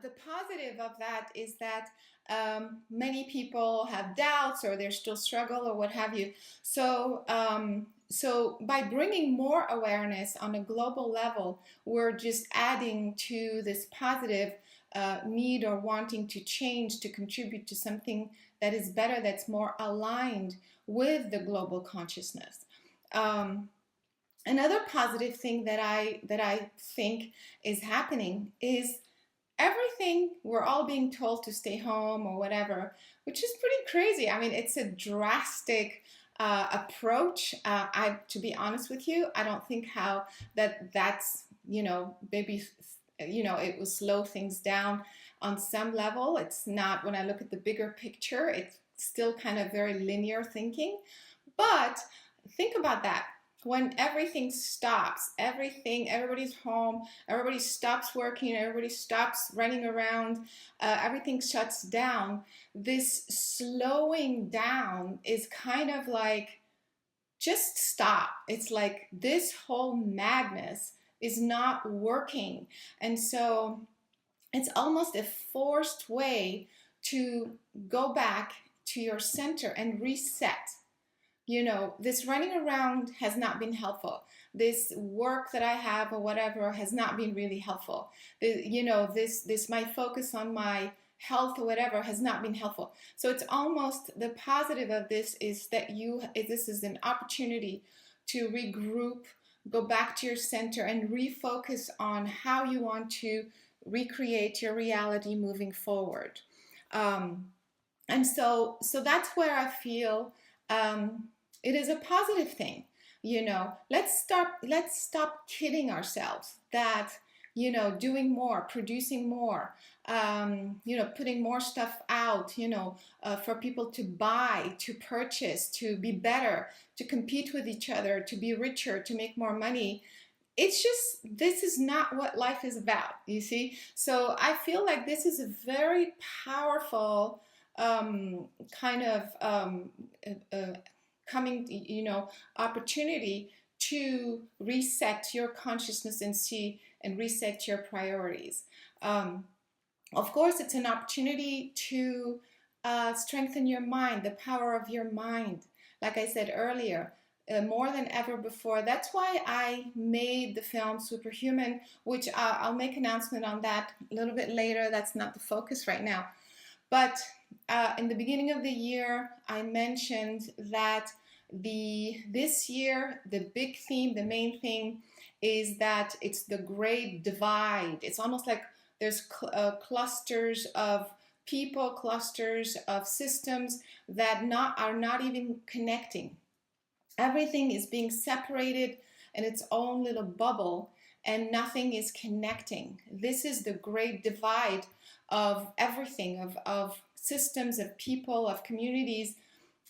the positive of that is that many people have doubts or they're still struggle or what have you. So by bringing more awareness on a global level, we're just adding to this positive need or wanting to change to contribute to something that is better, that's more aligned with the global consciousness. Um, Another positive thing that I think is happening is everything we're all being told to stay home or whatever, which is pretty crazy. I mean, it's a drastic approach. To be honest with you, I don't think how that's maybe it will slow things down on some level. It's not, when I look at the bigger picture, it's still kind of very linear thinking. But think about that. When everything stops, everybody's home, everybody stops working, everybody stops running around, everything shuts down. This slowing down is kind of like, just stop. It's like this whole madness is not working. And so it's almost a forced way to go back to your center and reset. This running around has not been helpful. This work that I have or whatever has not been really helpful. This my focus on my health or whatever has not been helpful. So it's almost, the positive of this is that this is an opportunity to regroup, go back to your center and refocus on how you want to recreate your reality moving forward. And so that's where I feel it is a positive thing. Let's stop kidding ourselves that doing more, producing more, putting more stuff out, for people to buy, to purchase, to be better, to compete with each other, to be richer, to make more money. It's just, this is not what life is about, you see? So I feel like this is a very powerful kind of coming, opportunity to reset your consciousness and reset your priorities. Of course, it's an opportunity to strengthen your mind, the power of your mind. Like I said earlier, more than ever before. That's why I made the film Superhuman, which I'll make an announcement on that a little bit later. That's not the focus right now. But in the beginning of the year, I mentioned that this year, the big theme, the main thing is that it's the great divide. It's almost like there's clusters of people, clusters of systems that are not even connecting. Everything is being separated in its own little bubble and nothing is connecting. This is the great divide of everything, of systems, of people, of communities.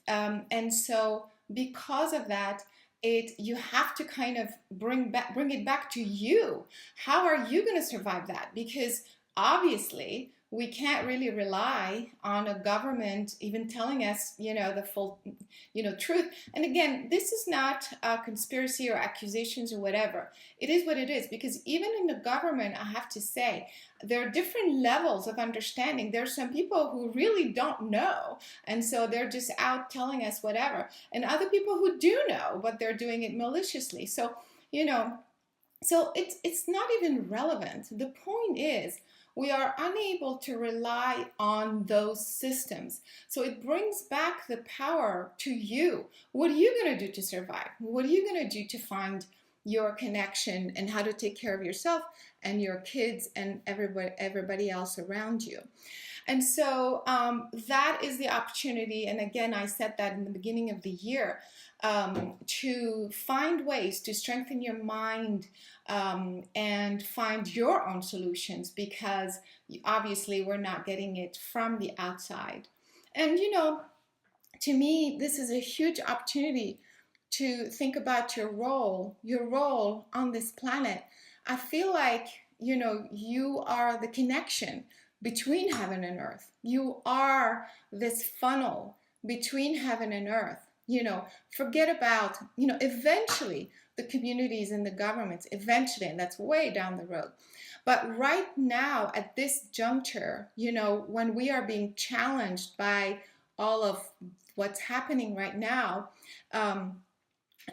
And so because of that, you have to kind of bring it back to you. How are you going to survive that? Because obviously we can't really rely on a government even telling us, the full, truth. And again, this is not a conspiracy or accusations or whatever. It is what it is, because even in the government, I have to say, there are different levels of understanding. There are some people who really don't know, and so they're just out telling us whatever. And other people who do know, but they're doing it maliciously. So, so it's not even relevant. The point is, we are unable to rely on those systems. So it brings back the power to you. What are you going to do to survive? What are you going to do to find your connection and how to take care of yourself and your kids and everybody else around you? And so that is the opportunity. And again, I said that in the beginning of the year, to find ways to strengthen your mind and find your own solutions, because obviously we're not getting it from the outside. And, to me, this is a huge opportunity to think about your role on this planet. I feel like, you are the connection between heaven and earth. You are this funnel between heaven and earth. Forget about, eventually the communities and the governments, eventually, and that's way down the road. But right now, at this juncture, when we are being challenged by all of what's happening right now, um,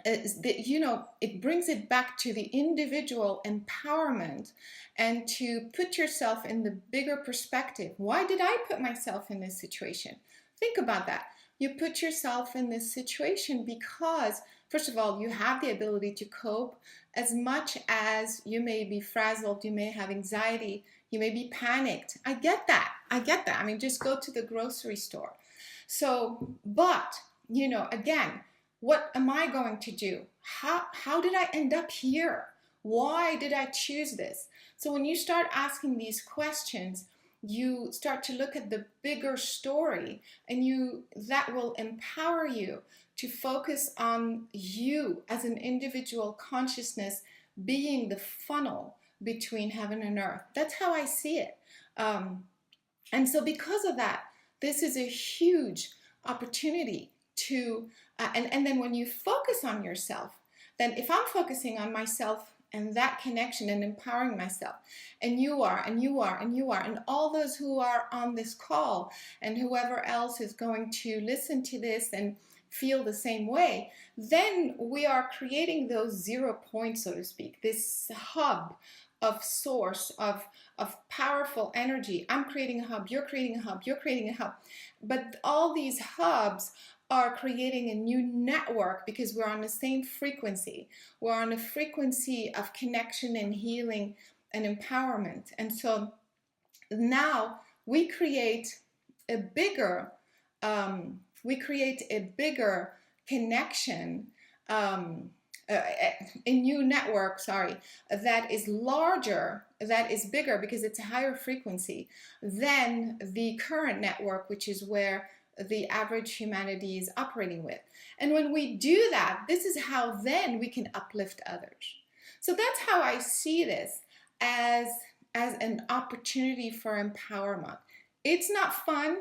it brings it back to the individual empowerment and to put yourself in the bigger perspective. Why did I put myself in this situation? Think about that. You put yourself in this situation because, first of all, you have the ability to cope. As much as you may be frazzled, you may have anxiety, you may be panicked. I get that. I mean, just go to the grocery store. So, but, again, what am I going to do? How did I end up here? Why did I choose this? So when you start asking these questions, you start to look at the bigger story, and that will empower you to focus on you as an individual consciousness being the funnel between heaven and earth. That's how I see it. And so because of that, this is a huge opportunity to, and then when you focus on yourself, then if I'm focusing on myself and that connection and empowering myself, and you are, and all those who are on this call, and whoever else is going to listen to this and feel the same way, then we are creating those 0 points, so to speak, this hub of source of powerful energy. I'm creating a hub, you're creating a hub, you're creating a hub. But all these hubs are creating a new network because we're on the same frequency. We're on a frequency of connection and healing and empowerment. And so now we create a bigger connection, a new network, that is larger, that is bigger because it's a higher frequency than the current network, which is where the average humanity is operating with. And when we do that, this is how then we can uplift others. So that's how I see this, as an opportunity for empowerment. It's not fun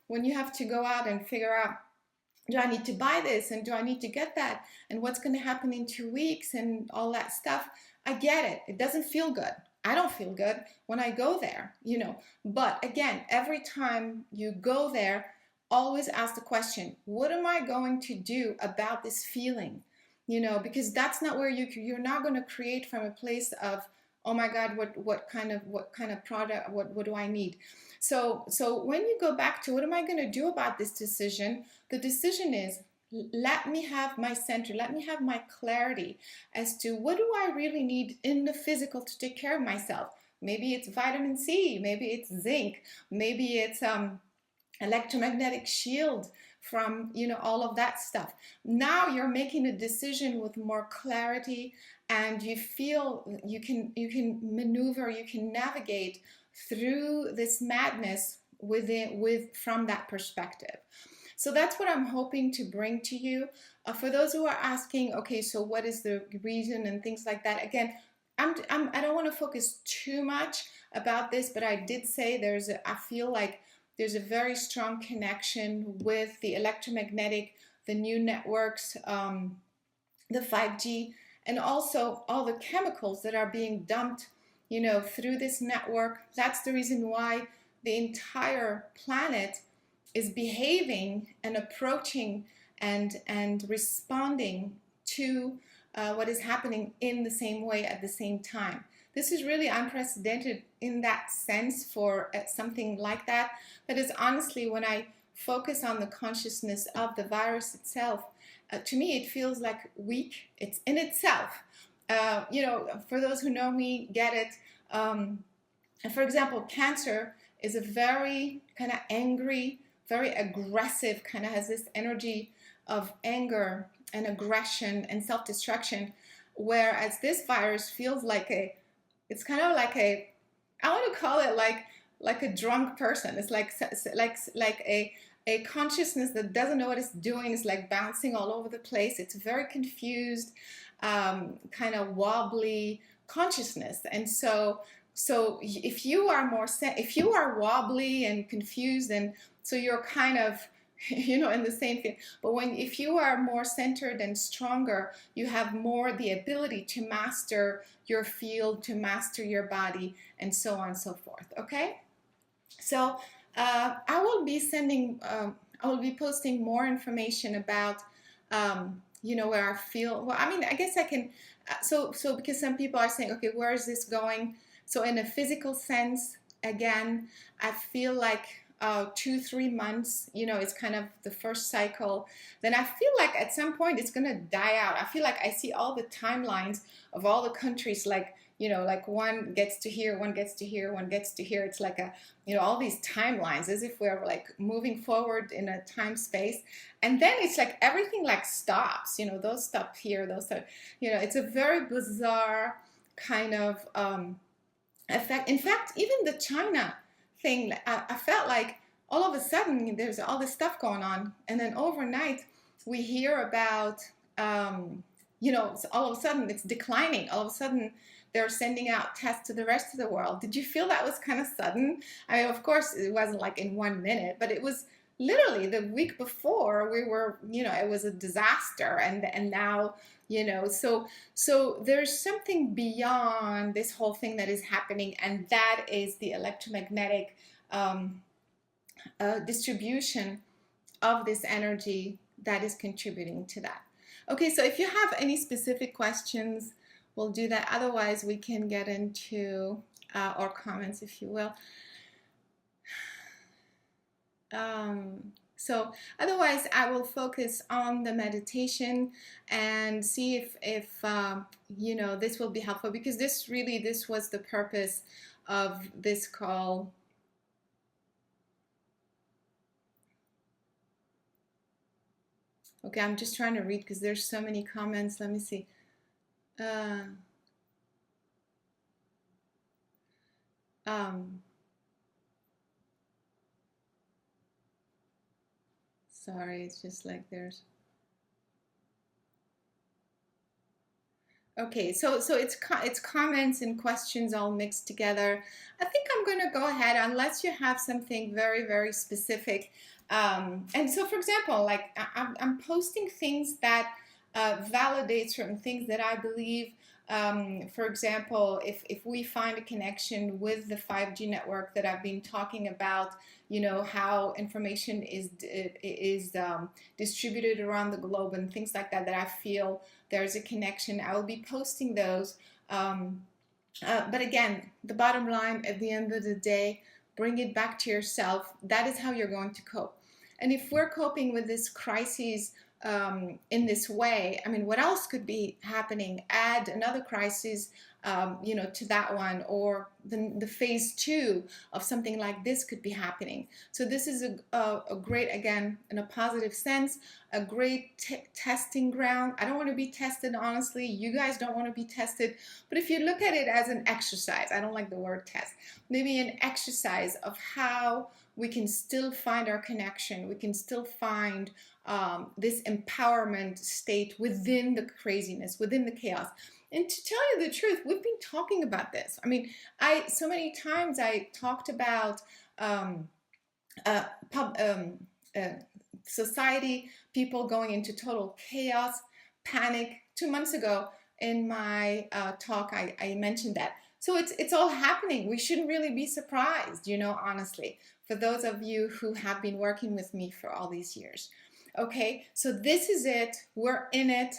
when you have to go out and figure out, do I need to buy this, and do I need to get that, and what's going to happen in 2 weeks, and all that stuff. I get it. It doesn't feel good. I don't feel good when I go there, But again, every time you go there, always ask the question, what am I going to do about this feeling? Because that's not where you're not going to create from a place of, oh my God, what kind of product, what do I need? So when you go back to what am I going to do about this decision, the decision is, let me have my center, let me have my clarity as to what do I really need in the physical to take care of myself. Maybe it's vitamin C, maybe it's zinc, maybe it's electromagnetic shield from all of that stuff. Now you're making a decision with more clarity, and you feel you can maneuver, you can navigate through this madness from that perspective. So that's what I'm hoping to bring to you. For those who are asking, okay, so what is the reason and things like that? Again, I don't want to focus too much about this, but I did say I feel like there's a very strong connection with the electromagnetic, the new networks, the 5G, and also all the chemicals that are being dumped, through this network. That's the reason why the entire planet is behaving and approaching and responding to what is happening in the same way at the same time. This is really unprecedented in that sense for something like that. But it's honestly, when I focus on the consciousness of the virus itself, to me it feels like weak. It's in itself. For those who know me, get it. For example, cancer is a very kind of angry, very aggressive, kind of has this energy of anger and aggression and self-destruction, whereas this virus feels like it's kind of like I want to call it like a drunk person. It's like a consciousness that doesn't know what it's doing. It's like bouncing all over the place. It's very confused, kind of wobbly consciousness. And so if you are wobbly and confused, and so you're kind of in the same field. But if you are more centered and stronger, you have more the ability to master your field, to master your body, and so on and so forth. Okay? So I will be I will be posting more information about, where I feel. Well, I mean, I guess I can. So because some people are saying, okay, where is this going? So in a physical sense, again, I feel like 2, 3 months, it's kind of the first cycle. Then I feel like at some point it's gonna die out. I feel like I see all the timelines of all the countries, like, like one gets to here, one gets to here, one gets to here. It's like all these timelines, as if we're like moving forward in a time space. And then it's like everything like stops, those stop here, those stop, it's a very bizarre kind of effect. In fact, even the China thing, I felt like all of a sudden there's all this stuff going on. And then overnight we hear about, so all of a sudden it's declining. All of a sudden they're sending out tests to the rest of the world. Did you feel that was kind of sudden? I mean, of course, it wasn't like in 1 minute, but it was literally the week before we were, it was a disaster. And now, so there's something beyond this whole thing that is happening, and that is the electromagnetic distribution of this energy that is contributing to that. Okay, so if you have any specific questions, we'll do that. Otherwise, we can get into our comments, if you will. So otherwise, I will focus on the meditation and see if this will be helpful, because this was the purpose of this call. Okay, I'm just trying to read because there's so many comments. Let me see. Sorry, it's just like there's. Okay, so it's comments and questions all mixed together. I think I'm going to go ahead, unless you have something very, very specific. And so, for example, like I'm posting things that validate certain things that I believe. For example, if we find a connection with the 5G network that I've been talking about, how information is distributed around the globe and things like that, that I feel there's a connection, I will be posting those. But again, the bottom line at the end of the day, bring it back to yourself. That is how you're going to cope. And if we're coping with this crisis in this way, I mean, what else could be happening? Add another crisis, to that one, or the phase 2 of something like this could be happening. So this is a great, again, in a positive sense, a great testing ground. I don't want to be tested, honestly. You guys don't want to be tested. But if you look at it as an exercise, I don't like the word test, maybe an exercise of how we can still find our connection. We can still find this empowerment state within the craziness, within the chaos. And to tell you the truth, we've been talking about this. I mean, so many times I talked about society, people going into total chaos, panic. 2 months ago in my talk, I mentioned that. So it's all happening. We shouldn't really be surprised, honestly, for those of you who have been working with me for all these years. Okay, so this is it. We're in it.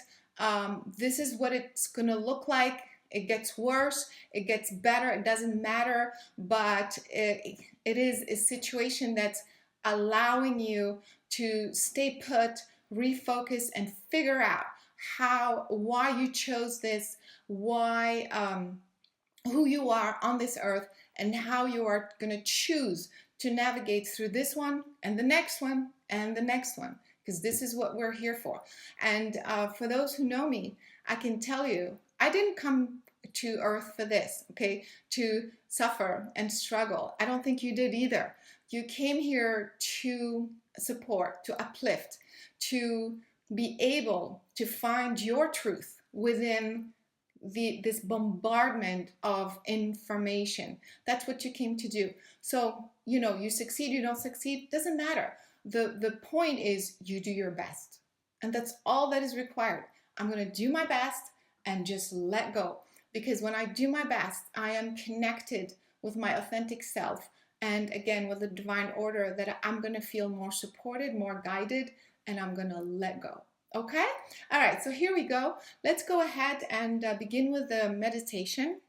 This is what it's going to look like. It gets worse. It gets better. It doesn't matter. But it is a situation that's allowing you to stay put, refocus, and figure out why you chose this, why, who you are on this earth, and how you are going to choose to navigate through this one and the next one and the next one, because this is what we're here for. And for those who know me, I can tell you, I didn't come to earth for this, okay, to suffer and struggle. I don't think you did either. You came here to support, to uplift, to be able to find your truth within this bombardment of information. That's what you came to do. So, you succeed, you don't succeed, doesn't matter. The point is you do your best. And that's all that is required. I'm going to do my best and just let go. Because when I do my best, I am connected with my authentic self. And again, with the divine order, that I'm going to feel more supported, more guided, and I'm going to let go. Okay? All right, so here we go. Let's go ahead and begin with the meditation.